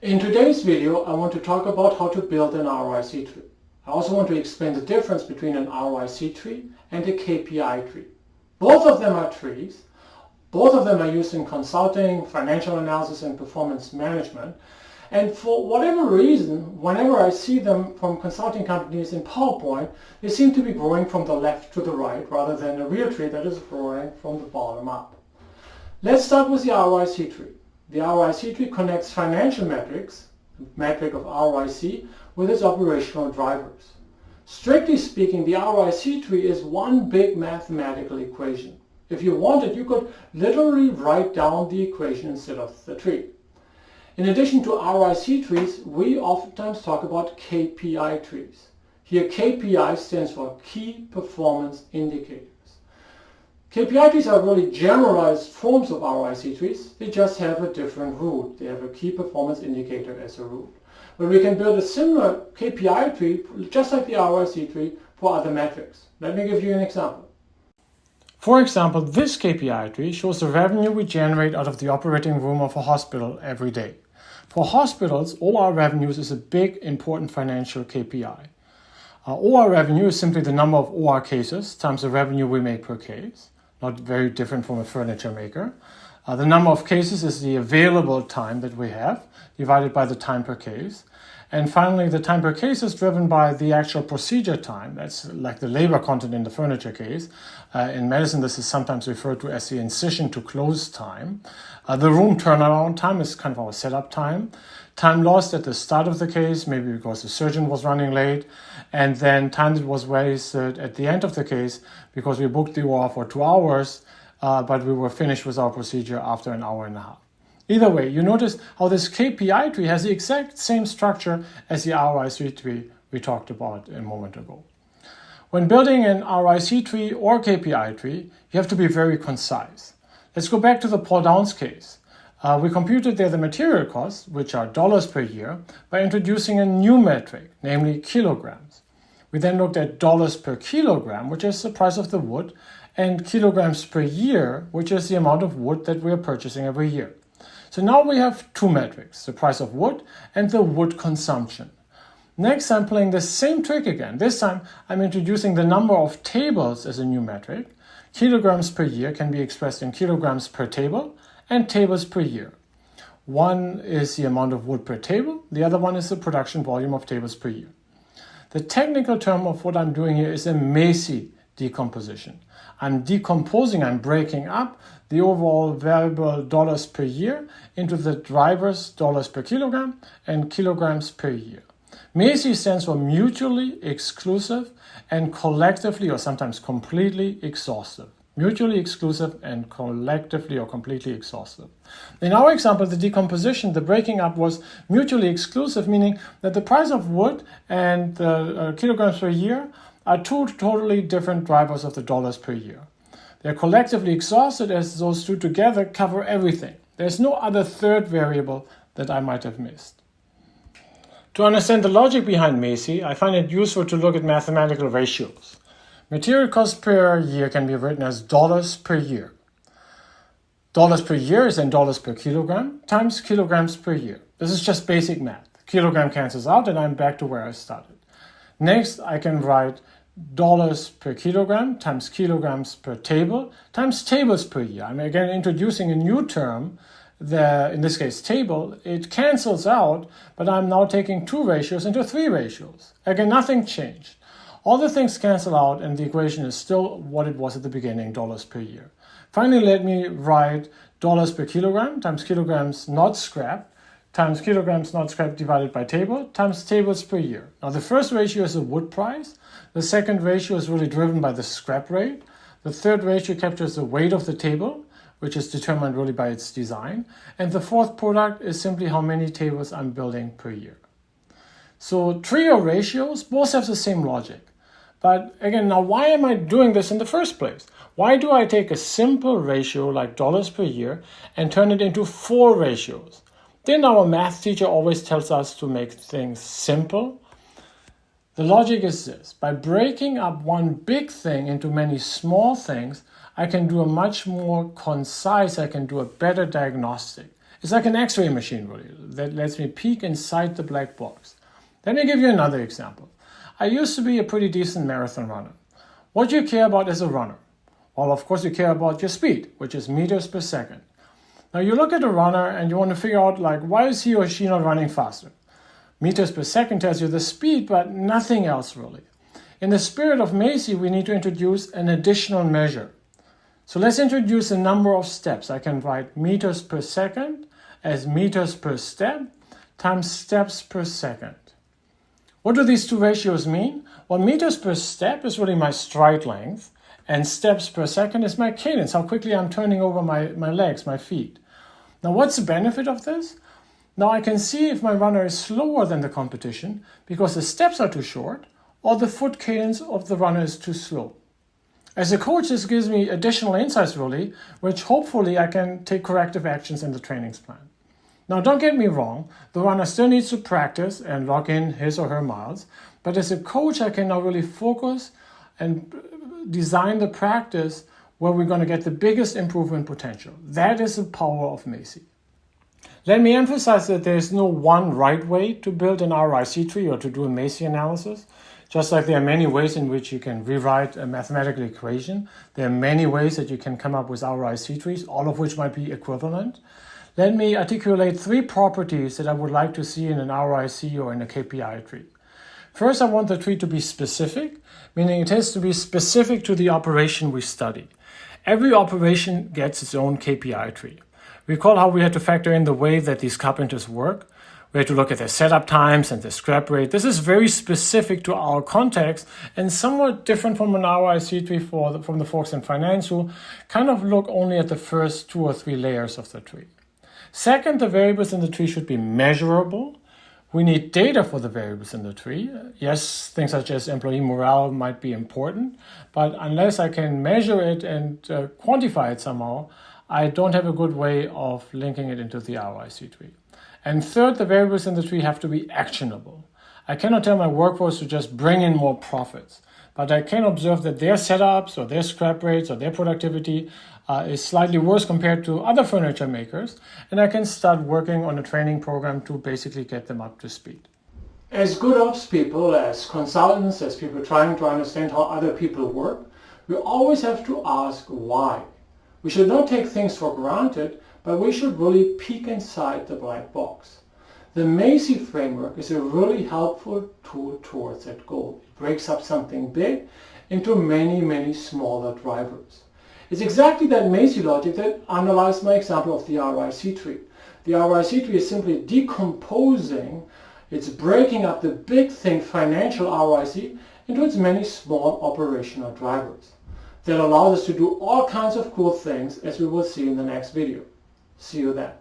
In today's video, I want to talk about how to build an ROIC tree. I also want to explain the difference between an ROIC tree and a KPI tree. Both of them are trees. Both of them are used in consulting, financial analysis, and performance management. And for whatever reason, whenever I see them from consulting companies in PowerPoint, they seem to be growing from the left to the right rather than a real tree that is growing from the bottom up. Let's start with the ROIC tree. The ROIC tree connects financial metrics, the metric of ROIC, with its operational drivers. Strictly speaking, the ROIC tree is one big mathematical equation. If you wanted, you could literally write down the equation instead of the tree. In addition to ROIC trees, we oftentimes talk about KPI trees. Here, KPI stands for Key Performance Indicators. KPI trees are really generalized forms of ROIC trees. They just have a different root. They have a key performance indicator as a root. But we can build a similar KPI tree, just like the ROIC tree, for other metrics. Let me give you an example. For example, this KPI tree shows the revenue we generate out of the operating room of a hospital every day. For hospitals, OR revenues is a big, important financial KPI. OR revenue is simply the number of OR cases times the revenue we make per case. Not very different from a furniture maker. The number of cases is the available time that we have, divided by the time per case. And finally, the time per case is driven by the actual procedure time. That's like the labor content in the furniture case. In medicine, this is sometimes referred to as the incision to close time. The room turnaround time is kind of our setup time. Time lost at the start of the case, maybe because the surgeon was running late, and then time that was wasted at the end of the case because we booked the OR for 2 hours, but we were finished with our procedure after an hour and a half. Either way, you notice how this KPI tree has the exact same structure as the ROIC tree we talked about a moment ago. When building an ROIC tree or KPI tree, you have to be very concise. Let's go back to the Paul Downs case. We computed there the material costs, which are dollars per year, by introducing a new metric, namely kilograms. We then looked at dollars per kilogram, which is the price of the wood, and kilograms per year, which is the amount of wood that we are purchasing every year. So now we have two metrics, the price of wood and the wood consumption. Next, I'm playing the same trick again. This time, I'm introducing the number of tables as a new metric. Kilograms per year can be expressed in kilograms per table and tables per year. One is the amount of wood per table, the other one is the production volume of tables per year. The technical term of what I'm doing here is a Macy decomposition. I'm breaking up the overall variable dollars per year into the drivers dollars per kilogram and kilograms per year. Macy stands for mutually exclusive and collectively or sometimes completely exhaustive. Mutually exclusive and collectively or completely exhaustive. In our example, the decomposition, the breaking up was mutually exclusive, meaning that the price of wood and the kilograms per year are two totally different drivers of the dollars per year. They're collectively exhausted as those two together cover everything. There's no other third variable that I might have missed. To understand the logic behind Macy, I find it useful to look at mathematical ratios. Material cost per year can be written as dollars per year. Dollars per year is then dollars per kilogram times kilograms per year. This is just basic math. Kilogram cancels out and I'm back to where I started. Next, I can write dollars per kilogram times kilograms per table times tables per year. I'm again introducing a new term, in this case table. It cancels out, but I'm now taking two ratios into three ratios. Again, nothing changed. All the things cancel out and the equation is still what it was at the beginning, dollars per year. Finally, let me write dollars per kilogram times kilograms not scrapped times kilograms not scrapped divided by table times tables per year. Now the first ratio is the wood price. The second ratio is really driven by the scrap rate. The third ratio captures the weight of the table, which is determined really by its design. And the fourth product is simply how many tables I'm building per year. So trio ratios both have the same logic. But again, now why am I doing this in the first place? Why do I take a simple ratio like dollars per year and turn it into four ratios? Then our math teacher always tells us to make things simple. The logic is this: by breaking up one big thing into many small things, I can do a much more concise, I can do a better diagnostic. It's like an X-ray machine, really, that lets me peek inside the black box. Let me give you another example. I used to be a pretty decent marathon runner. What do you care about as a runner? Well, of course, you care about your speed, which is meters per second. Now, you look at a runner and you want to figure out, like, why is he or she not running faster? Meters per second tells you the speed, but nothing else really. In the spirit of Macy, we need to introduce an additional measure. So let's introduce a number of steps. I can write meters per second as meters per step times steps per second. What do these two ratios mean? Well, meters per step is really my stride length, and steps per second is my cadence, how quickly I'm turning over my legs, my feet. Now, what's the benefit of this? Now I can see if my runner is slower than the competition because the steps are too short or the foot cadence of the runner is too slow. As a coach, this gives me additional insights really, which hopefully I can take corrective actions in the trainings plan. Now don't get me wrong, the runner still needs to practice and log in his or her miles, but as a coach I can now really focus and design the practice where we're going to get the biggest improvement potential. That is the power of Macy. Let me emphasize that there is no one right way to build an ROIC tree or to do a Macy analysis. Just like there are many ways in which you can rewrite a mathematical equation, there are many ways that you can come up with ROIC trees, all of which might be equivalent. Let me articulate 3 properties that I would like to see in an ROIC or in a KPI tree. First, I want the tree to be specific, meaning it has to be specific to the operation we study. Every operation gets its own KPI tree. Recall how we had to factor in the way that these carpenters work. We had to look at their setup times and their scrap rate. This is very specific to our context and somewhat different from an ROIC tree from the folks in finance who kind of look only at the first 2 or 3 layers of the tree. Second, the variables in the tree should be measurable. We need data for the variables in the tree. Yes, things such as employee morale might be important, but unless I can measure it and quantify it somehow, I don't have a good way of linking it into the ROIC tree. And third, the variables in the tree have to be actionable. I cannot tell my workforce to just bring in more profits, but I can observe that their setups or their scrap rates or their productivity is slightly worse compared to other furniture makers, and I can start working on a training program to basically get them up to speed. As good ops people, as consultants, as people trying to understand how other people work, we always have to ask why. We should not take things for granted, but we should really peek inside the black box. The Macy framework is a really helpful tool towards that goal. It breaks up something big into many, many smaller drivers. It's exactly that Macy logic that underlies my example of the ROIC tree. The ROIC tree is simply decomposing, it's breaking up the big thing, financial ROIC, into its many small operational drivers. That allows us to do all kinds of cool things, as we will see in the next video. See you then.